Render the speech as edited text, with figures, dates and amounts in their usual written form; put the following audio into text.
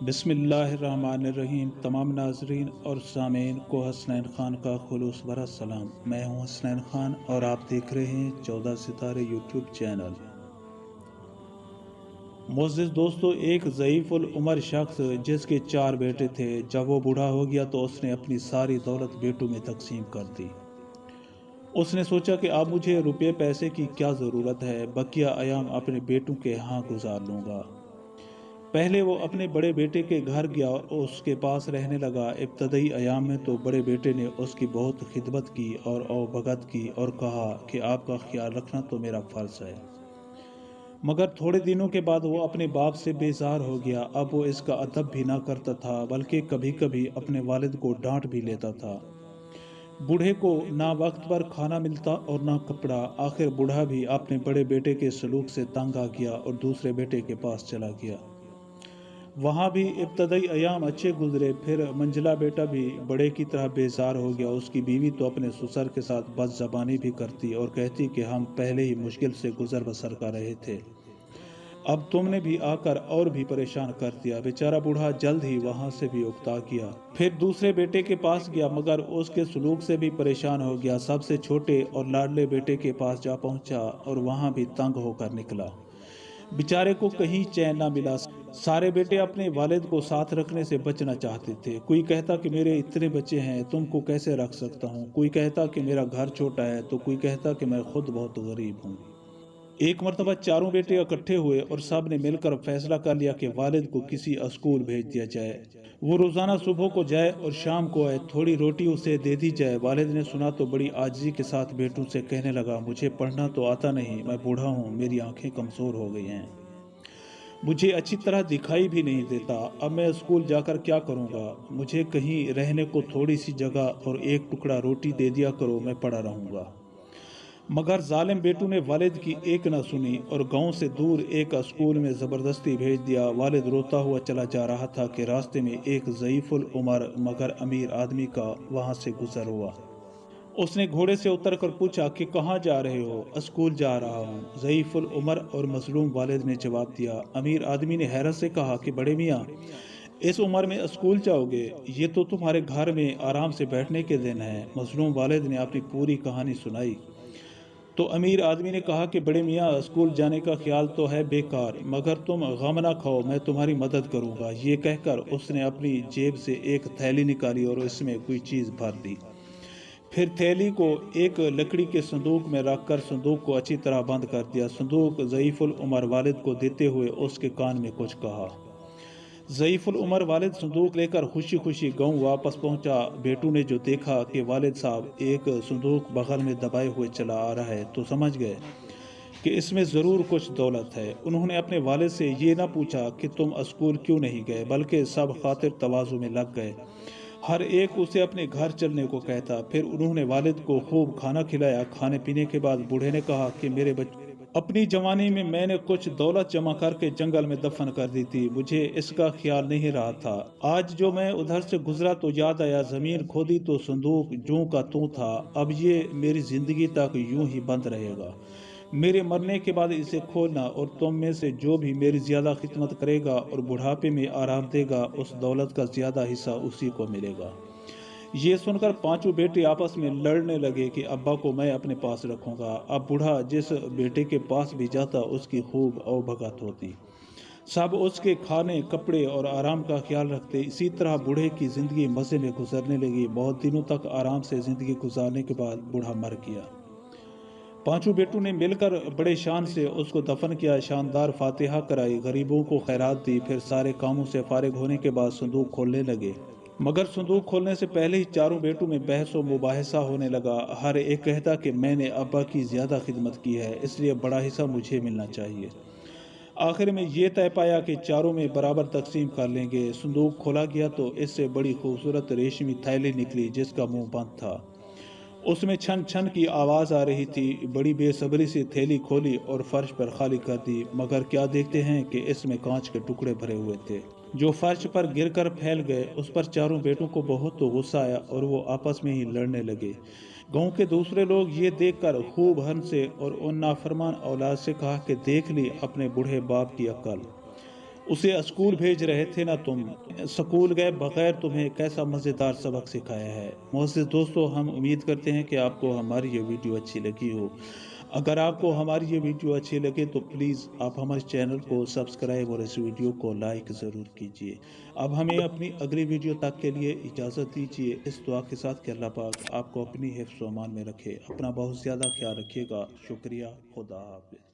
بسم اللہ الرحمن الرحیم۔ تمام ناظرین اور سامعین کو حسنین خان کا خلوص بھرا سلام۔ میں ہوں حسنین خان اور آپ دیکھ رہے ہیں 14 ستارے یوٹیوب چینل۔ معزز دوستو، ایک ضعیف العمر شخص جس کے 4 بیٹے تھے، جب وہ بوڑھا ہو گیا تو اس نے اپنی ساری دولت بیٹوں میں تقسیم کر دی۔ اس نے سوچا کہ اب مجھے روپے پیسے کی کیا ضرورت ہے، بقیہ ایام اپنے بیٹوں کے ہاں گزار لوں گا۔ پہلے وہ اپنے بڑے بیٹے کے گھر گیا اور اس کے پاس رہنے لگا۔ ابتدائی ایام میں تو بڑے بیٹے نے اس کی بہت خدمت کی اور بھگت کی اور کہا کہ آپ کا خیال رکھنا تو میرا فرض ہے۔ مگر تھوڑے دنوں کے بعد وہ اپنے باپ سے بیزار ہو گیا۔ اب وہ اس کا ادب بھی نہ کرتا تھا، بلکہ کبھی کبھی اپنے والد کو ڈانٹ بھی لیتا تھا۔ بوڑھے کو نہ وقت پر کھانا ملتا اور نہ کپڑا۔ آخر بوڑھا بھی اپنے بڑے بیٹے کے سلوک سے تنگ آ گیا اور دوسرے بیٹے کے پاس چلا گیا۔ وہاں بھی ابتدائی ایام اچھے گزرے، پھر منجلا بیٹا بھی بڑے کی طرح بیزار ہو گیا۔ اس کی بیوی تو اپنے سسر کے ساتھ بد زبانی بھی کرتی اور کہتی کہ ہم پہلے ہی مشکل سے گزر بسر کر رہے تھے، اب تم نے بھی آ کر اور بھی پریشان کر دیا۔ بیچارہ بوڑھا جلد ہی وہاں سے بھی اکتا گیا۔ پھر دوسرے بیٹے کے پاس گیا، مگر اس کے سلوک سے بھی پریشان ہو گیا۔ سب سے چھوٹے اور لاڈلے بیٹے کے پاس جا پہنچا اور وہاں بھی تنگ ہو کر نکلا۔ بیچارے کو کہیں چین نہ ملا۔ سارے بیٹے اپنے والد کو ساتھ رکھنے سے بچنا چاہتے تھے۔ کوئی کہتا کہ میرے اتنے بچے ہیں، تم کو کیسے رکھ سکتا ہوں۔ کوئی کہتا کہ میرا گھر چھوٹا ہے، تو کوئی کہتا کہ میں خود بہت غریب ہوں۔ ایک مرتبہ چاروں بیٹے اکٹھے ہوئے اور سب نے مل کر فیصلہ کر لیا کہ والد کو کسی اسکول بھیج دیا جائے۔ وہ روزانہ صبح کو جائے اور شام کو آئے، تھوڑی روٹی اسے دے دی جائے۔ والد نے سنا تو بڑی عاجزی کے ساتھ بیٹوں سے کہنے لگا، مجھے پڑھنا تو آتا نہیں، میں بوڑھا ہوں، میری آنکھیں کمزور ہو گئی ہیں، مجھے اچھی طرح دکھائی بھی نہیں دیتا، اب میں اسکول جا کر کیا کروں گا؟ مجھے کہیں رہنے کو تھوڑی سی جگہ اور ایک ٹکڑا روٹی دے دیا کرو، میں پڑا رہوں گا۔ مگر ظالم بیٹوں نے والد کی ایک نہ سنی اور گاؤں سے دور ایک اسکول میں زبردستی بھیج دیا۔ والد روتا ہوا چلا جا رہا تھا کہ راستے میں ایک ضعیف العمر مگر امیر آدمی کا وہاں سے گزر ہوا۔ اس نے گھوڑے سے اتر کر پوچھا کہ کہاں جا رہے ہو؟ اسکول جا رہا ہوں، ضعیف العمر اور مظلوم والد نے جواب دیا۔ امیر آدمی نے حیرت سے کہا کہ بڑے میاں، اس عمر میں اسکول جاؤ گے؟ یہ تو تمہارے گھر میں آرام سے بیٹھنے کے دن ہیں۔ مظلوم والد نے اپنی پوری کہانی سنائی تو امیر آدمی نے کہا کہ بڑے میاں، اسکول جانے کا خیال تو ہے بیکار، مگر تم غم نہ کھاؤ، میں تمہاری مدد کروں گا۔ یہ کہہ کر اس نے اپنی جیب سے ایک تھیلی نکالی اور اس میں کوئی چیز بھر دی۔ پھر تھیلی کو ایک لکڑی کے صندوق میں رکھ کر صندوق کو اچھی طرح بند کر دیا۔ صندوق ضعیف العمر والد کو دیتے ہوئے اس کے کان میں کچھ کہا۔ ضعیف العمر والد صندوق لے کر خوشی خوشی گاؤں واپس پہنچا۔ بیٹوں نے جو دیکھا کہ والد صاحب ایک صندوق بغل میں دبائے ہوئے چلا آ رہا ہے تو سمجھ گئے کہ اس میں ضرور کچھ دولت ہے۔ انہوں نے اپنے والد سے یہ نہ پوچھا کہ تم اسکول کیوں نہیں گئے، بلکہ سب خاطر تواضع میں لگ گئے، ہر ایک اسے اپنے گھر چلنے کو کہتا۔ پھر انہوں نے والد کو خوب کھانا کھلایا۔ کھانے پینے کے بعد بوڑھے نے کہا کہ میرے بچے، اپنی جوانی میں نے کچھ دولت جمع کر کے جنگل میں دفن کر دی تھی، مجھے اس کا خیال نہیں رہا تھا۔ آج جو میں ادھر سے گزرا تو یاد آیا، زمین کھودی تو صندوق جوں کا توں تھا، اب یہ میری زندگی تک یوں ہی بند رہے گا۔ میرے مرنے کے بعد اسے کھولنا اور تم میں سے جو بھی میری زیادہ خدمت کرے گا اور بڑھاپے میں آرام دے گا، اس دولت کا زیادہ حصہ اسی کو ملے گا۔ یہ سن کر پانچوں بیٹے آپس میں لڑنے لگے کہ ابا کو میں اپنے پاس رکھوں گا۔ اب بوڑھا جس بیٹے کے پاس بھی جاتا اس کی خوب بھگت ہوتی، سب اس کے کھانے کپڑے اور آرام کا خیال رکھتے۔ اسی طرح بوڑھے کی زندگی مزے میں گزرنے لگی۔ بہت دنوں تک آرام سے زندگی گزارنے کے بعد بوڑھا مر گیا۔ پانچوں بیٹوں نے مل کر بڑے شان سے اس کو دفن کیا، شاندار فاتحہ کرائی، غریبوں کو خیرات دی، پھر سارے کاموں سے فارغ ہونے کے بعد صندوق کھولنے لگے۔ مگر صندوق کھولنے سے پہلے ہی چاروں بیٹوں میں بحث و مباحثہ ہونے لگا۔ ہر ایک کہتا کہ میں نے ابا کی زیادہ خدمت کی ہے، اس لیے بڑا حصہ مجھے ملنا چاہیے۔ آخر میں یہ طے پایا کہ چاروں میں برابر تقسیم کر لیں گے۔ صندوق کھولا گیا تو اس سے بڑی خوبصورت ریشمی تھیلی نکلی جس کا منہ بند تھا۔ اس میں چھن چھن کی آواز آ رہی تھی۔ بڑی بے صبری سے تھیلی کھولی اور فرش پر خالی کر دی، مگر کیا دیکھتے ہیں کہ اس میں کانچ کے ٹکڑے بھرے ہوئے تھے جو فرش پر گر کر پھیل گئے۔ اس پر چاروں بیٹوں کو بہت غصہ آیا اور وہ آپس میں ہی لڑنے لگے۔ گاؤں کے دوسرے لوگ یہ دیکھ کر خوب ہنسے اور ان نافرمان اولاد سے کہا کہ دیکھ لی اپنے بوڑھے باپ کی عقل، اسے اسکول بھیج رہے تھے نا تم، اسکول گئے بغیر تمہیں کیسا مزیدار سبق سکھایا ہے۔ معزز دوستو، ہم امید کرتے ہیں کہ آپ کو ہماری یہ ویڈیو اچھی لگی ہو۔ اگر آپ کو ہماری یہ ویڈیو اچھی لگے تو پلیز آپ ہمارے چینل کو سبسکرائب اور اس ویڈیو کو لائک ضرور کیجیے۔ اب ہمیں اپنی اگلی ویڈیو تک کے لیے اجازت دیجیے، اس دعا کے ساتھ کہ اللہ پاک آپ کو اپنی حفظ و امان میں رکھے۔ اپنا بہت زیادہ خیال رکھیے گا۔ شکریہ۔ خدا حافظ۔